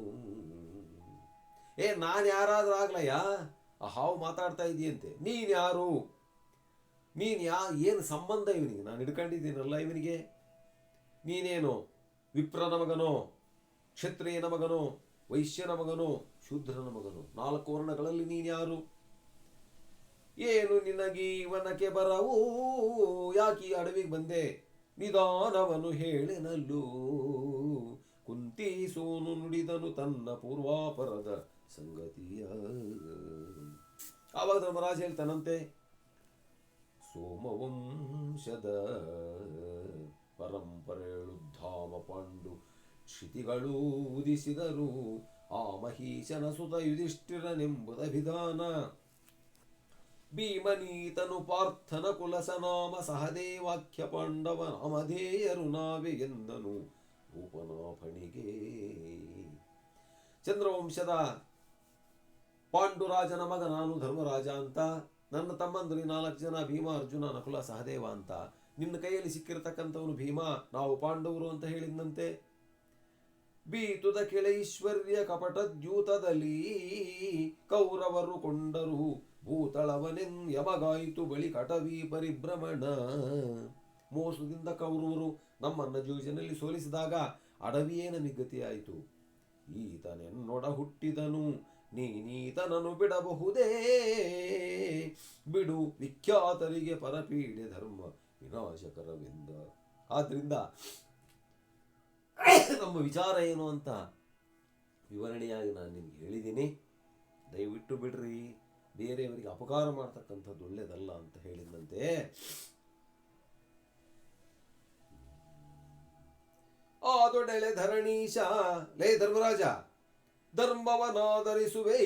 ನಾನು ಯಾರಾದ್ರೂ ಆಗ್ಲಯ್ಯ? ಆ ಹಾವು ಮಾತಾಡ್ತಾ ಇದೆಯಂತೆ. ನೀನು ಯಾರು? ಏನು ಸಂಬಂಧ ಇವನಿಗೆ? ನಾನು ಹಿಡ್ಕೊಂಡಿದ್ದೀನಲ್ಲ ಇವನಿಗೆ. ನೀನೇನು ವಿಪ್ರನ ಮಗನೋ, ಕ್ಷತ್ರಿಯನ ಮಗನೋ, ವೈಶ್ಯನ ಮಗನೋ, ಶೂದ್ರನ ಮಗನೋ? 4 ವರ್ಣಗಳಲ್ಲಿ ನೀನು ಯಾರು? ಏನು ನಿನಗೀವನಕ್ಕೆ ಬರವು? ಯಾಕೆ ಅಡವಿಗೆ ಬಂದೆ? ನಿಧಾನವನು ಹೇಳೆನಲ್ಲೂ. ಕುಂತಿ ಸೋನು ನುಡಿದನು ತನ್ನ ಪೂರ್ವಾಪರದ ಸಂಗತಿಯ. ಆವಾಗ ಧರ್ಮರಾಜ ಹೇಳ್ತಾನಂತೆ, ಸೋಮವಂಶದ ಪರಂಪರೆಯುದ್ಧಾಮ ಪಾಂಡು ಕ್ಷಿತಿಗಳು ಉದಿಸಿದರು. ಆ ಮಹೀಶನ ಸುತ ಯುಧಿಷ್ಠಿರನೆಂಬುದ ವಿಧಾನ. ಭೀಮನೀತನು ಪಾರ್ಥನ ಕುಲಸನಾಮ ಸಹದೇವಾಖ್ಯ ಪಾಂಡವ ನಾಮಧೇಯರು ನಾವೇ ಎಂದನು ರೂಪನಾಭಣಿಗೆ. ಚಂದ್ರವಂಶದ ಪಾಂಡುರಾಜನ ಮಗ ನಾನು ಧರ್ಮರಾಜ ಅಂತ. ನನ್ನ ತಮ್ಮಂದಿರು 4 ಜನ, ಭೀಮ, ಅರ್ಜುನ, ನಕುಲ, ಸಹದೇವ ಅಂತ. ನಿನ್ನ ಕೈಯಲ್ಲಿ ಸಿಕ್ಕಿರತಕ್ಕಂಥವನು ಭೀಮ, ನಾವು ಪಾಂಡವರು ಅಂತ ಹೇಳಿದಂತೆ. ಬೀತುದ ಕೆಳೈಶ್ವರ್ಯ ಕಪಟದ್ಯೂತದಲ್ಲಿ ಕೌರವರು ಕೊಂಡರು ಭೂತಳವನೆನ್ ಯಮಗಾಯಿತು ಬಳಿ ಕಟವಿ ಪರಿಭ್ರಮಣ. ಮೋಸದಿಂದ ಕೌರವರು ನಮ್ಮನ್ನ ಜೂಜಿನಲ್ಲಿ ಸೋಲಿಸಿದಾಗ ಅಡವಿಯೇ ನಮಿಗತಿಯಾಯಿತು. ಈತನೆನ್ನೊಡ ಹುಟ್ಟಿದನು, ನೀನೀತನನ್ನು ಬಿಡಬಹುದೇ? ಬಿಡು ವಿಖ್ಯಾತರಿಗೆ ಪರಪೀಡೆ ಧರ್ಮ ವಿನಾಶಕರವೆಂದ. ಆದ್ರಿಂದ ನಮ್ಮ ವಿಚಾರ ಏನು ಅಂತ ವಿವರಣೆಯಾಗಿ ನಾನು ನಿಮ್ಗೆ ಹೇಳಿದ್ದೀನಿ. ದಯವಿಟ್ಟು ಬಿಡ್ರಿ, ಬೇರೆಯವರಿಗೆ ಅಪಕಾರ ಮಾಡ್ತಕ್ಕಂಥದ್ದು ಒಳ್ಳೇದಲ್ಲ ಅಂತ ಹೇಳಿದಂತೆ. ಆ ದೊಡ್ಡಲೆ ಧರಣೀಶ, ಲೇ ಧರ್ಮರಾಜ, ಧರ್ಮವನ್ನಾಧರಿಸುವೆ.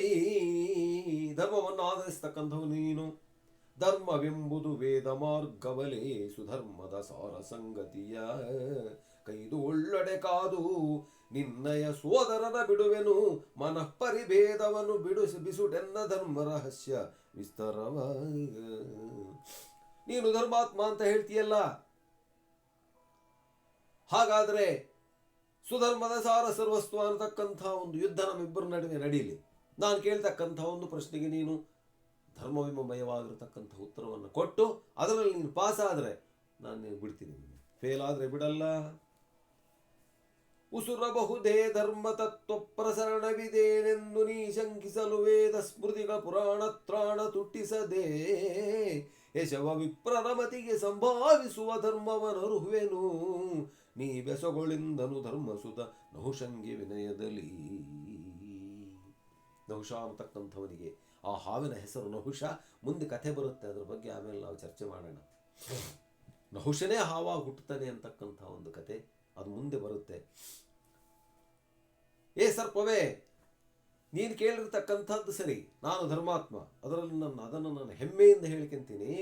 ಧರ್ಮವನ್ನಾಧರಿಸ್ತಕ್ಕಂಥವನು ನೀನು. ಧರ್ಮವೆಂಬುದು ವೇದ ಮಾರ್ಗವಲೇ, ಸುಧರ್ಮದ ಸಾರ ಸಂಗತಿಯ ಕೈದು ಒಳ್ಳಡೆ ಕಾದು ನಿನ್ನಯ ಸೋದರನ ಬಿಡುವೆನು. ಮನಃಪರಿಭೇದವನ್ನು ಬಿಸುಡೆನ್ನ ಧರ್ಮ ರಹಸ್ಯ ವಿಸ್ತರವ. ನೀನು ಧರ್ಮಾತ್ಮ ಅಂತ ಹೇಳ್ತೀಯಲ್ಲ, ಹಾಗಾದರೆ ಸುಧರ್ಮದ ಸಾರ ಸರ್ವಸ್ವ ಅನ್ನತಕ್ಕಂಥ ಒಂದು ಯುದ್ಧ ನಮ್ಮಿಬ್ಬರ ನಡುವೆ ನಡೀಲಿ. ನಾನು ಕೇಳ್ತಕ್ಕಂಥ ಒಂದು ಪ್ರಶ್ನೆಗೆ ನೀನು ಧರ್ಮವಿಮಯವಾಗಿರತಕ್ಕಂಥ ಉತ್ತರವನ್ನು ಕೊಟ್ಟು ಅದರಲ್ಲಿ ನೀನು ಪಾಸ್ ಆದರೆ ನಾನು ನೀನು ಬಿಡ್ತೀನಿ, ಫೇಲ್ ಆದರೆ ಬಿಡಲ್ಲ. ಉಸುರಬಹುದೇ ಧರ್ಮ ತತ್ವ ಪ್ರಸರಣವಿದೇನೆಂದು ನೀ ಶಂಕಿಸಲು ವೇದ ಸ್ಮೃತಿಗಳ ಪುರಾಣ ತ್ರಾಣ ತುಟ್ಟಿಸದೆ ಯಶವ ವಿಪ್ರರ ಮತಿಗೆ ಸಂಭಾವಿಸುವ ಧರ್ಮವನರುಹುವೆನು. ನೀ ಬೆಸಗೊಳಿಂದನು ಧರ್ಮಸುತ ನಹುಷಂಗೆ ವಿನಯದಲ್ಲಿ. ನಹುಷ ಅಂತಕ್ಕಂಥವನಿಗೆ ಆ ಹಾವಿನ ಹೆಸರು ನಹುಷ. ಮುಂದೆ ಕಥೆ ಬರುತ್ತೆ, ಅದರ ಬಗ್ಗೆ ಆಮೇಲೆ ನಾವು ಚರ್ಚೆ ಮಾಡೋಣ. ನಹುಷನೇ ಹಾವಾಗಿ ಹುಟ್ಟುತ್ತಾನೆ ಅಂತಕ್ಕಂಥ ಒಂದು ಕತೆ ಅದು ಮುಂದೆ ಬರುತ್ತೆ. ಏ ಸರ್ಪವೇ, ನೀನು ಕೇಳಿರ್ತಕ್ಕಂಥದ್ದು ಸರಿ, ನಾನು ಧರ್ಮಾತ್ಮ, ಅದರಲ್ಲಿ ಅದನ್ನು ನಾನು ಹೆಮ್ಮೆಯಿಂದ ಹೇಳ್ಕೊಂತೀನಿ.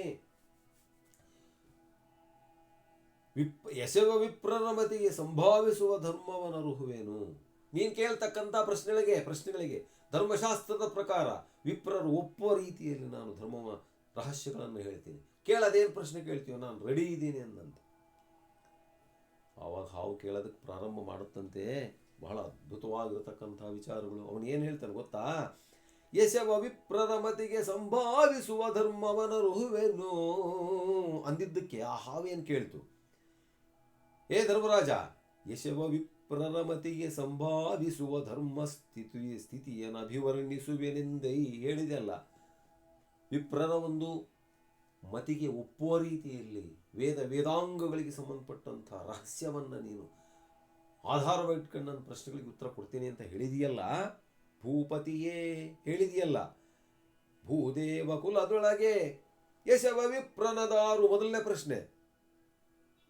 ಯಶವ ವಿಪ್ರರ ಮತಿಗೆ ಸಂಭಾವಿಸುವ ಧರ್ಮವನರುಹುವೇನು. ನೀನು ಕೇಳ್ತಕ್ಕಂಥ ಪ್ರಶ್ನೆಗಳಿಗೆ ಧರ್ಮಶಾಸ್ತ್ರದ ಪ್ರಕಾರ ವಿಪ್ರರು ಒಪ್ಪುವ ರೀತಿಯಲ್ಲಿ ನಾನು ಧರ್ಮ ರಹಸ್ಯಗಳನ್ನು ಹೇಳ್ತೀನಿ. ಕೇಳೋದೇನು ಪ್ರಶ್ನೆ ಕೇಳ್ತೀವೋ ನಾನು ರೆಡಿ ಇದ್ದೀನಿ ಅಂದಂತೆ. ಆವಾಗ ಹಾವು ಕೇಳೋದಕ್ಕೆ ಪ್ರಾರಂಭ ಮಾಡುತ್ತಂತೆ. ಬಹಳ ಅದ್ಭುತವಾಗಿರತಕ್ಕಂಥ ವಿಚಾರಗಳು. ಅವನು ಏನು ಹೇಳ್ತಾನೆ ಗೊತ್ತಾ? ಯಶವ ವಿಪ್ರರ ಮತಿಗೆ ಸಂಭಾವಿಸುವ ಧರ್ಮವನರುಹುವೆನು ಅಂದಿದ್ದಕ್ಕೆ ಆ ಹಾವೇನು ಕೇಳ್ತು? ಏ ಧರ್ಮರಾಜ, ಯಶವ ವಿಪ್ರರ ಮತಿಗೆ ಸಂಭಾವಿಸುವ ಧರ್ಮ ಸ್ಥಿತಿಯನ್ನು ಅಭಿವರ್ಣಿಸುವೆನೆಂದೈ ಹೇಳಿದೆಲ್ಲ. ವಿಪ್ರರ ಒಂದು ಮತಿಗೆ ಒಪ್ಪುವ ರೀತಿಯಲ್ಲಿ ವೇದಾಂಗಗಳಿಗೆ ಸಂಬಂಧಪಟ್ಟಂಥ ರಹಸ್ಯವನ್ನು ನೀನು ಆಧಾರವಾಗಿಟ್ಕೊಂಡು ನನ್ನ ಪ್ರಶ್ನೆಗಳಿಗೆ ಉತ್ತರ ಕೊಡ್ತೀನಿ ಅಂತ ಹೇಳಿದೆಯಲ್ಲ. ಭೂಪತಿಯೇ ಹೇಳಿದೆಯಲ್ಲ, ಭೂದೇವ ಕುಲದೊಳಗೆ ಯಶವ ವಿಪ್ರನದಾರು. ಮೊದಲನೇ ಪ್ರಶ್ನೆ,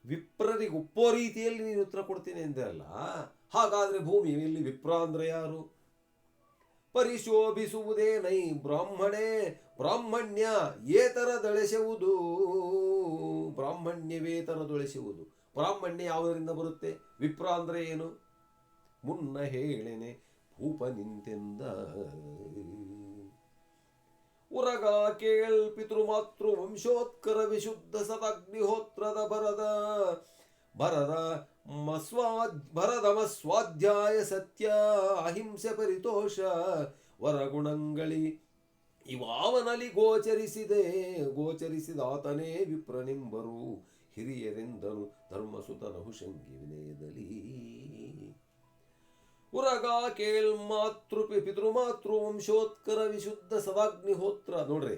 ವಿಪ್ರರಿಗೆ ಒಪ್ಪೋ ರೀತಿಯಲ್ಲಿ ನೀನು ಉತ್ತರ ಕೊಡ್ತೀನಿ ಎಂದಲ್ಲ. ಹಾಗಾದರೆ ಭೂಮಿಯಲ್ಲಿ ವಿಪ್ರ ಅಂದ್ರೆ ಯಾರು? ಪರಿಶೋಭಿಸುವುದೇ ನೈ ಬ್ರಾಹ್ಮಣೇ ಬ್ರಾಹ್ಮಣ್ಯ ಏತರದೊಳೆಸುವುದು. ಬ್ರಾಹ್ಮಣ್ಯವೇತರದೊಳೆಸುವುದು. ಬ್ರಾಹ್ಮಣ್ಯ ಯಾವುದರಿಂದ ಬರುತ್ತೆ? ವಿಪ್ರ ಅಂದ್ರೆ ಏನು? ಮುನ್ನ ಹೇಳೇನೆ ಭೂಪ ನಿಂತೆಂದ. ಉರಗ ಕೇಳ್ ಪಿತೃಮಾತೃ ವಂಶೋತ್ಕರ ವಿಶುದ್ಧ ಸದಾಗ್ನಿಹೋತ್ರದ ಭರದಮ ಸ್ವಾಧ್ಯಾಯ ಸತ್ಯ ಅಹಿಂಸೆ ಪರಿತೋಷ ವರಗುಣಂಗಳಿ ಇವಾವನಲ್ಲಿ ಗೋಚರಿಸಿದಾತನೇ ವಿಪ್ರನೆಂಬರು ಹಿರಿಯರೆಂದನು ಧರ್ಮಸುತ ನಹುಷಂಗಿ ವಿನಯದಲ್ಲಿ. ಉರಗ ಕೇಳ್ ಪಿತೃಮಾತೃ ವಂಶೋತ್ಕರ ವಿಶುದ್ಧ ಸದಾಗ್ನಿಹೋತ್ರ. ನೋಡ್ರಿ,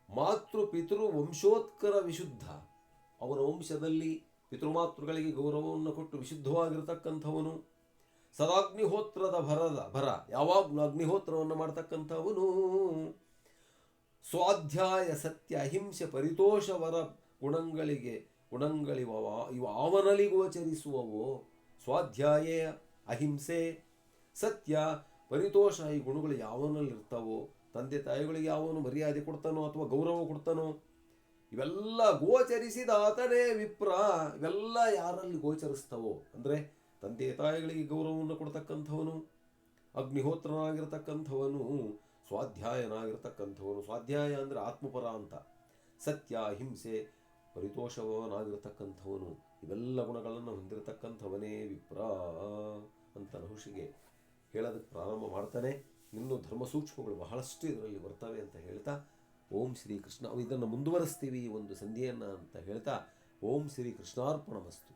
ಮಾತೃ ಪಿತೃ ವಂಶೋತ್ಕರ ವಿಶುದ್ಧ, ಅವನ ವಂಶದಲ್ಲಿ ಪಿತೃಮಾತೃಗಳಿಗೆ ಗೌರವವನ್ನು ಕೊಟ್ಟು ವಿಶುದ್ಧವಾಗಿರತಕ್ಕಂಥವನು. ಸದಾಗ್ನಿಹೋತ್ರದ ಭರ, ಯಾವಾಗಲೂ ಅಗ್ನಿಹೋತ್ರವನ್ನು ಮಾಡ್ತಕ್ಕಂಥವನು. ಸ್ವಾಧ್ಯಾಯ ಸತ್ಯ ಅಹಿಂಸೆ ಪರಿತೋಷವರ ಗುಣಗಳಿವ ಇವು ಅವನಲ್ಲಿ ಗೋಚರಿಸುವವೋ. ಸ್ವಾಧ್ಯಾಯ ಅಹಿಂಸೆ ಸತ್ಯ ಪರಿತೋಷ ಈ ಗುಣಗಳು ಯಾವನಲ್ಲಿರ್ತಾವೋ, ತಂದೆ ತಾಯಿಗಳಿಗೆ ಯಾವನು ಮರ್ಯಾದೆ ಕೊಡ್ತಾನೋ ಅಥವಾ ಗೌರವ ಕೊಡ್ತಾನೋ, ಇವೆಲ್ಲ ಗೋಚರಿಸಿದಾತನೇ ವಿಪ್ರ. ಇವೆಲ್ಲ ಯಾರಲ್ಲಿ ಗೋಚರಿಸ್ತಾವೋ ಅಂದರೆ ತಂದೆ ತಾಯಿಗಳಿಗೆ ಗೌರವವನ್ನು ಕೊಡ್ತಕ್ಕಂಥವನು, ಅಗ್ನಿಹೋತ್ರನಾಗಿರ್ತಕ್ಕಂಥವನು, ಸ್ವಾಧ್ಯಾಯನಾಗಿರ್ತಕ್ಕಂಥವನು. ಸ್ವಾಧ್ಯಾಯ ಅಂದರೆ ಆತ್ಮಪರ ಅಂತ. ಸತ್ಯ ಅಹಿಂಸೆ ಪರಿತೋಷವನಾಗಿರ್ತಕ್ಕಂಥವನು, ಇವೆಲ್ಲ ಗುಣಗಳನ್ನು ಹೊಂದಿರತಕ್ಕಂಥವನೇ ವಿಪ್ರ ಅಂತ ನಹುಷಿಗೆ ಹೇಳೋದಕ್ಕೆ ಪ್ರಾರಂಭ ಮಾಡ್ತಾನೆ. ಇನ್ನೂ ಧರ್ಮ ಸೂಕ್ಷ್ಮಗಳು ಬಹಳಷ್ಟು ಇದರಲ್ಲಿ ಬರ್ತವೆ ಅಂತ ಹೇಳ್ತಾ ಓಂ ಶ್ರೀ ಕೃಷ್ಣ. ಇದನ್ನು ಮುಂದುವರಿಸ್ತೀವಿ ಒಂದು ಸಂಧಿಯನ್ನು ಅಂತ ಹೇಳ್ತಾ ಓಂ ಶ್ರೀ ಕೃಷ್ಣಾರ್ಪಣಮಸ್ತು.